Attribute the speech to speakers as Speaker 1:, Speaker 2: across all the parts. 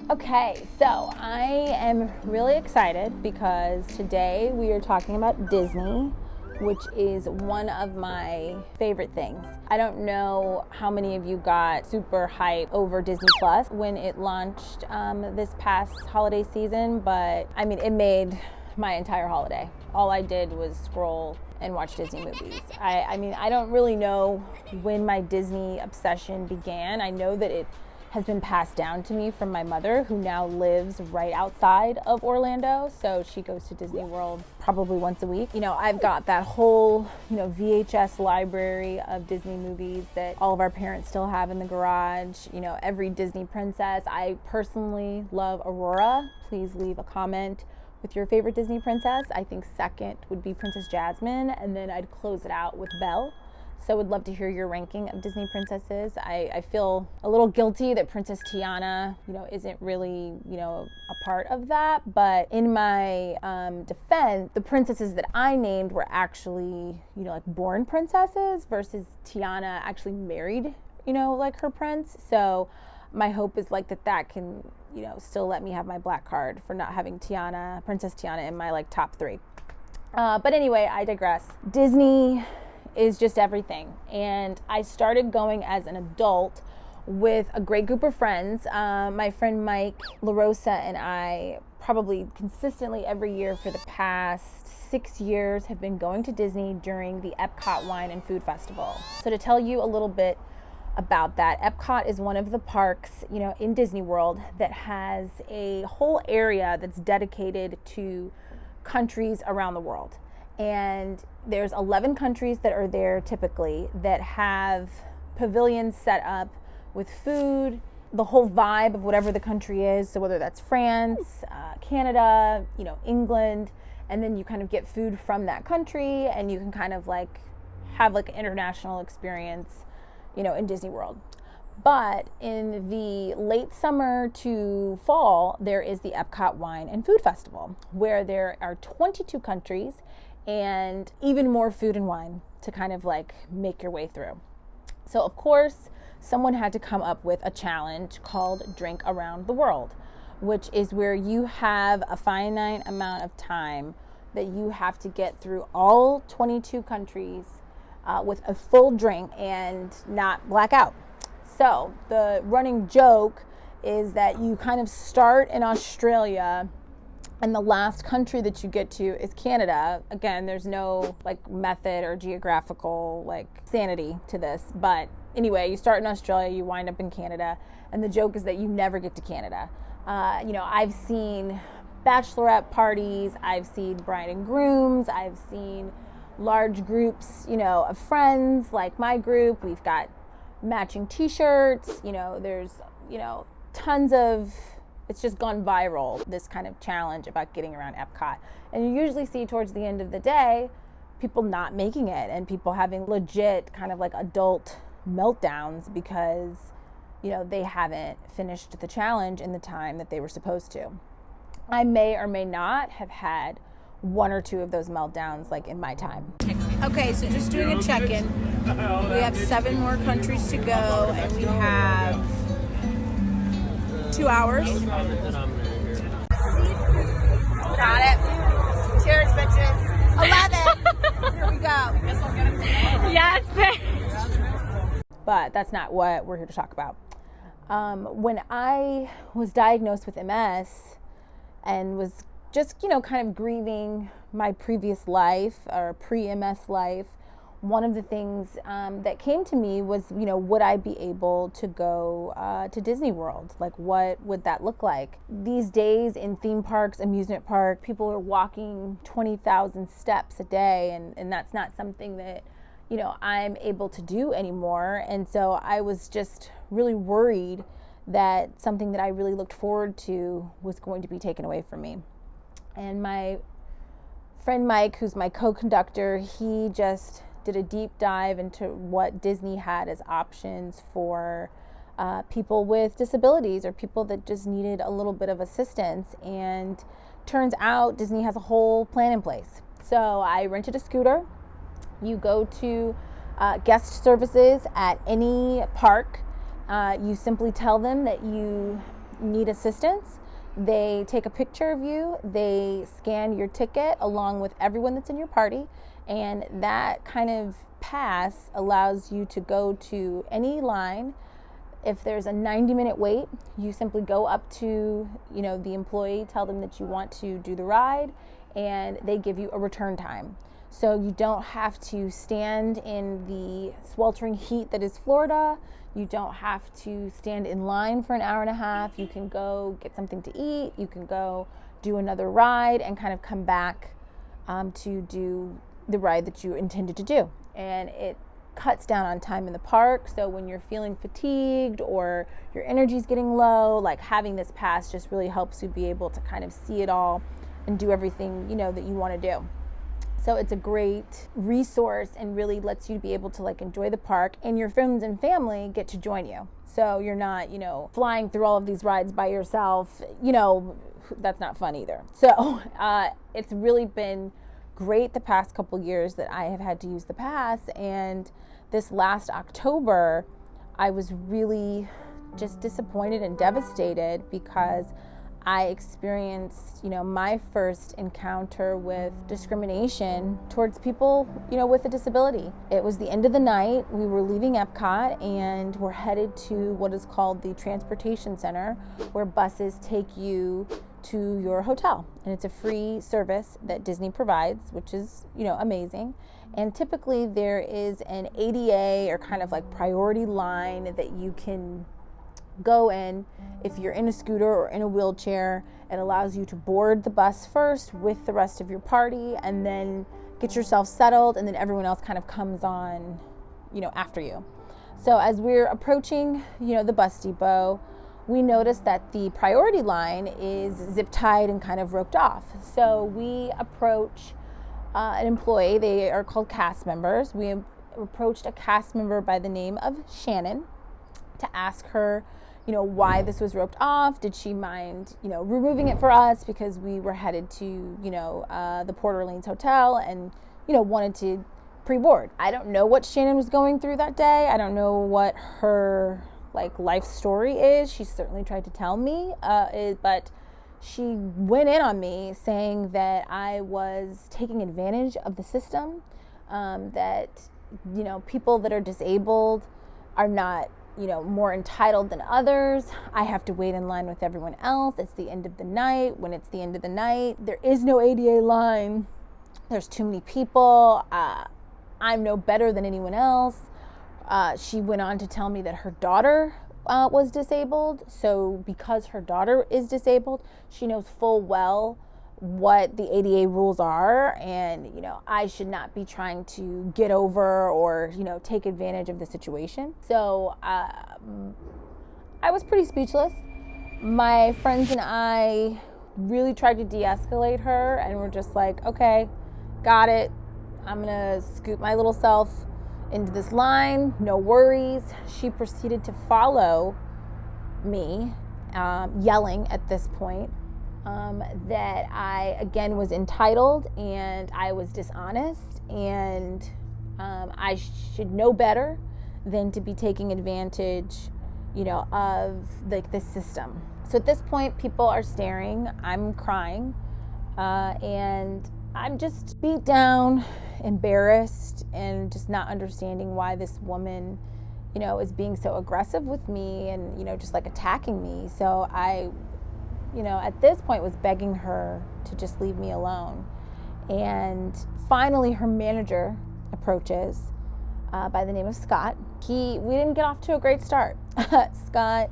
Speaker 1: Okay, so I am really excited because today we are talking about Disney, which is one of my favorite things. I don't know how many of you got super hyped over Disney Plus when it launched this past holiday season, but I mean, it made my entire holiday. All I did was scroll and watch Disney movies. I mean, I don't really know when my Disney obsession began. I know that it has been passed down to me from my mother, who now lives right outside of Orlando. So she goes to Disney World probably once a week. You know, I've got that whole, VHS library of Disney movies that all of our parents still have in the garage. You know, every Disney princess. I personally love Aurora. Please leave a comment with your favorite Disney princess. I think second would be Princess Jasmine, and then I'd close it out with Belle. So would love to hear your ranking of Disney princesses. I feel a little guilty that Princess Tiana, isn't really, a part of that. But in my defense, the princesses that I named were actually, like born princesses versus Tiana actually married, like her prince. So my hope is like that can, still let me have my black card for not having Princess Tiana in my like top 3. But anyway, I digress. Disney is just everything. And I started going as an adult with a great group of friends. My friend Mike LaRosa and I probably consistently every year for the past 6 years have been going to Disney during the Epcot Wine and Food Festival. So to tell you a little bit about that, Epcot is one of the parks, in Disney World that has a whole area that's dedicated to countries around the world. And there's 11 countries that are there typically that have pavilions set up with food, the whole vibe of whatever the country is. So whether that's France, Canada, England, and then you kind of get food from that country and you can kind of like have like an international experience, in Disney World. But in the late summer to fall, there is the Epcot Wine and Food Festival, where there are 22 countries and even more food and wine to kind of like make your way through. So of course, someone had to come up with a challenge called Drink Around the World, which is where you have a finite amount of time that you have to get through all 22 countries with a full drink and not black out. So the running joke is that you kind of start in Australia and the last country that you get to is Canada. Again, there's no like method or geographical like sanity to this. But anyway, you start in Australia, you wind up in Canada. And the joke is that you never get to Canada. I've seen bachelorette parties, I've seen bride and grooms, I've seen large groups, of friends like my group. We've got matching t-shirts, there's, tons of, it's just gone viral, this kind of challenge about getting around Epcot. And you usually see towards the end of the day, people not making it and people having legit kind of like adult meltdowns because, they haven't finished the challenge in the time that they were supposed to. I may or may not have had one or two of those meltdowns like in my time. Okay, so just doing a check-in. We have 7 more countries to go and we have 2 hours. Got it. Cheers, bitches. 11. Here we go.
Speaker 2: Yes,
Speaker 1: but that's not what we're here to talk about. When I was diagnosed with MS and was just, kind of grieving my previous life or pre-MS life, one of the things that came to me was, would I be able to go to Disney World? Like, what would that look like? These days in theme parks, amusement park, people are walking 20,000 steps a day, and that's not something that, I'm able to do anymore. And so I was just really worried that something that I really looked forward to was going to be taken away from me. And my friend Mike, who's my co-conductor, he just did a deep dive into what Disney had as options for people with disabilities or people that just needed a little bit of assistance. And turns out Disney has a whole plan in place. So I rented a scooter. You go to guest services at any park. You simply tell them that you need assistance, they take a picture of you, they scan your ticket along with everyone that's in your party, and that kind of pass allows you to go to any line. If there's a 90-minute wait, you simply go up to, the employee, tell them that you want to do the ride, and they give you a return time. So you don't have to stand in the sweltering heat that is Florida. You don't have to stand in line for an hour and a half. You can go get something to eat. You can go do another ride and kind of come back to do the ride that you intended to do. And it cuts down on time in the park. So when you're feeling fatigued or your energy's getting low, like having this pass just really helps you be able to kind of see it all and do everything, that you want to do. So it's a great resource and really lets you be able to enjoy the park, and your friends and family get to join you. So you're not, flying through all of these rides by yourself. That's not fun either. So it's really been great the past couple years that I have had to use the pass. And this last October, I was really just disappointed and devastated because I experienced, my first encounter with discrimination towards people, with a disability. It was the end of the night. We were leaving Epcot and we're headed to what is called the Transportation Center, where buses take you to your hotel. And it's a free service that Disney provides, which is, amazing. And typically there is an ADA or kind of priority line that you can go in. If you're in a scooter or in a wheelchair, it allows you to board the bus first with the rest of your party and then get yourself settled, and then everyone else kind of comes on, after you. So as we're approaching, the bus depot, we noticed that the priority line is zip tied and kind of roped off. So we approach an employee. They are called cast members. We approached a cast member by the name of Shannon to ask her, why this was roped off. Did she mind, removing it for us, because we were headed to, the Port Orleans Hotel and, wanted to pre-board. I don't know what Shannon was going through that day. I don't know what her life story is. She certainly tried to tell me, but she went in on me saying that I was taking advantage of the system, that, people that are disabled are not, more entitled than others. I have to wait in line with everyone else. It's the end of the night. When it's the end of the night, there is no ADA line. There's too many people. I'm no better than anyone else. She went on to tell me that her daughter was disabled. So because her daughter is disabled, she knows full well what the ADA rules are, and I should not be trying to get over or take advantage of the situation. So I was pretty speechless. My friends and I really tried to de-escalate her, and we're just okay, got it. I'm gonna scoot my little self into this line, no worries. She proceeded to follow me, yelling at this point that I, again, was entitled and I was dishonest, and I should know better than to be taking advantage, of the system. So at this point, people are staring, I'm crying, and I'm just beat down, embarrassed, and just not understanding why this woman, is being so aggressive with me and, just attacking me. So I, at this point was begging her to just leave me alone. And finally her manager approaches, by the name of Scott. We didn't get off to a great start. Scott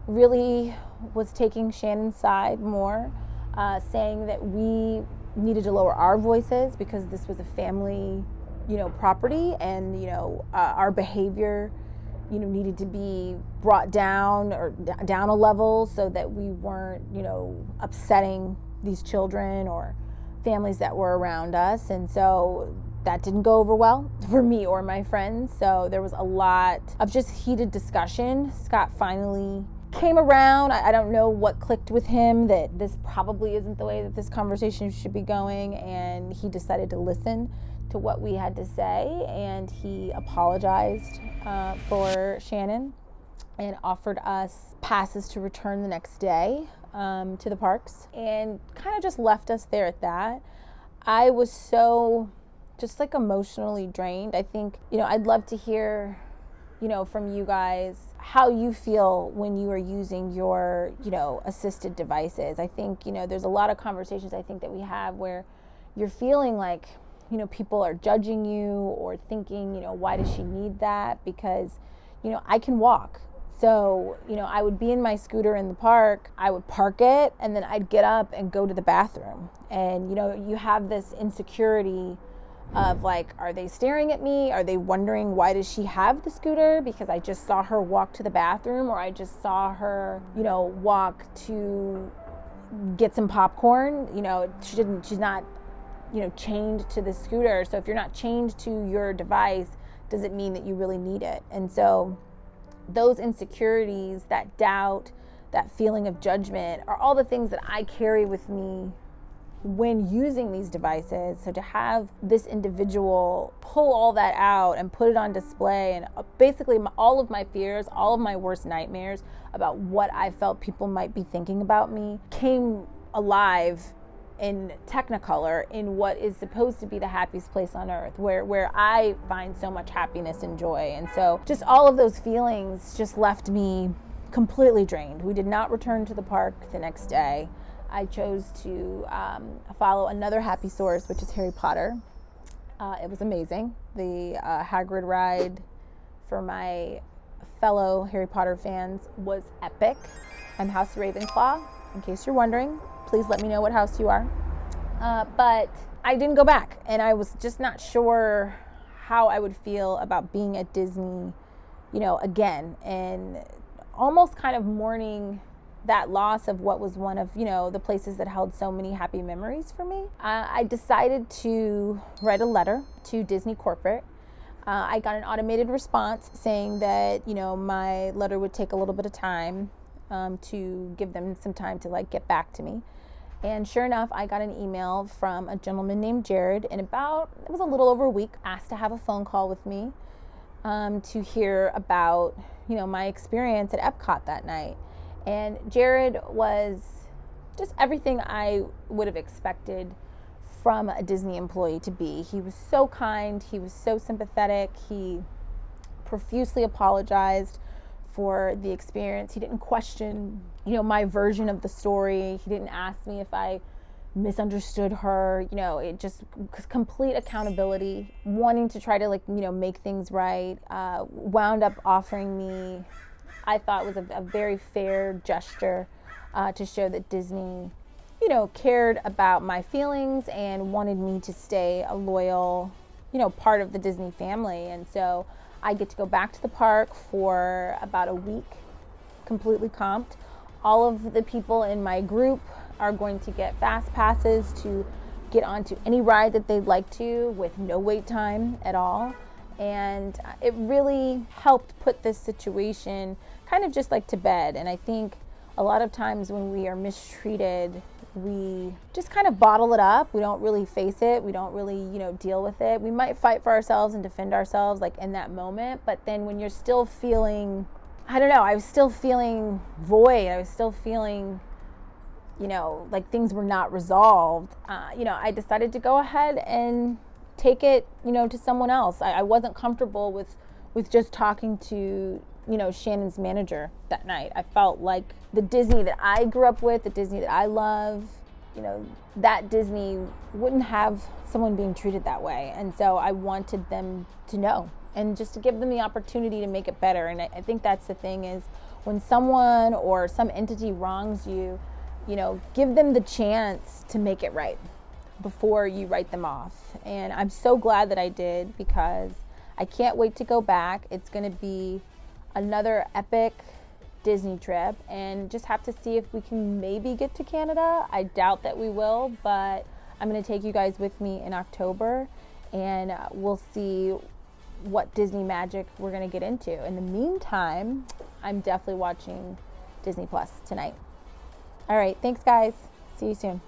Speaker 1: really was taking Shannon's side more, saying that we needed to lower our voices because this was a family, property, and, our behavior, needed to be brought down or down a level so that we weren't, upsetting these children or families that were around us. And so that didn't go over well for me or my friends. So there was a lot of just heated discussion. Scott finally came around. I don't know what clicked with him, that this probably isn't the way that this conversation should be going, and he decided to listen to what we had to say, and he apologized for Shannon. and offered us passes to return the next day to the parks, and kind of just left us there at that. I was so just like emotionally drained. I think, I'd love to hear, from you guys how you feel when you are using your, assisted devices. I think, there's a lot of conversations I think that we have where you're feeling like, people are judging you or thinking, why does she need that? Because, I can walk. So, I would be in my scooter in the park, I would park it, and then I'd get up and go to the bathroom. And, you have this insecurity of like, are they staring at me? Are they wondering why does she have the scooter? Because I just saw her walk to the bathroom, or I just saw her, walk to get some popcorn. She's not, chained to the scooter. So if you're not chained to your device, does it mean that you really need it? And so those insecurities, that doubt, that feeling of judgment are all the things that I carry with me when using these devices. So to have this individual pull all that out and put it on display, and basically all of my fears, all of my worst nightmares about what I felt people might be thinking about me came alive in Technicolor, in what is supposed to be the happiest place on earth, where I find so much happiness and joy. And so just all of those feelings just left me completely drained. We did not return to the park the next day. I chose to follow another happy source, which is Harry Potter. It was amazing. The Hagrid ride for my fellow Harry Potter fans was epic. I'm House Ravenclaw, in case you're wondering. Please let me know what house you are. But I didn't go back, and I was just not sure how I would feel about being at Disney, again, and almost kind of mourning that loss of what was one of, the places that held so many happy memories for me. I decided to write a letter to Disney corporate. I got an automated response saying that, my letter would take a little bit of time to give them some time to get back to me. And sure enough, I got an email from a gentleman named Jared, and it was a little over a week, asked to have a phone call with me to hear about, my experience at Epcot that night. And Jared was just everything I would have expected from a Disney employee to be. He was so kind, he was so sympathetic, he profusely apologized for the experience. He didn't question, my version of the story. He didn't ask me if I misunderstood her. It just complete accountability, wanting to try to make things right. Wound up offering me, I thought was a very fair gesture to show that Disney, cared about my feelings and wanted me to stay a loyal, part of the Disney family. And so I get to go back to the park for about a week, completely comped. All of the people in my group are going to get fast passes to get onto any ride that they'd like to with no wait time at all. And it really helped put this situation kind of just to bed. And I think a lot of times when we are mistreated, we just kind of bottle it up. We don't really face it. We don't really, deal with it. We might fight for ourselves and defend ourselves in that moment. But then when you're still feeling, I don't know, I was still feeling void. I was still feeling, like things were not resolved. I decided to go ahead and take it, to someone else. I wasn't comfortable with just talking to, Shannon's manager that night. I felt like the Disney that I grew up with, the Disney that I love, that Disney wouldn't have someone being treated that way. And so I wanted them to know, and just to give them the opportunity to make it better. And I think that's the thing, is when someone or some entity wrongs you, give them the chance to make it right before you write them off. And I'm so glad that I did, because I can't wait to go back. It's going to be another epic Disney trip, and just have to see if we can maybe get to Canada. I doubt that we will, but I'm going to take you guys with me in October, and we'll see what Disney magic we're going to get into. In the meantime, I'm definitely watching Disney Plus tonight. All right, thanks guys. See you soon.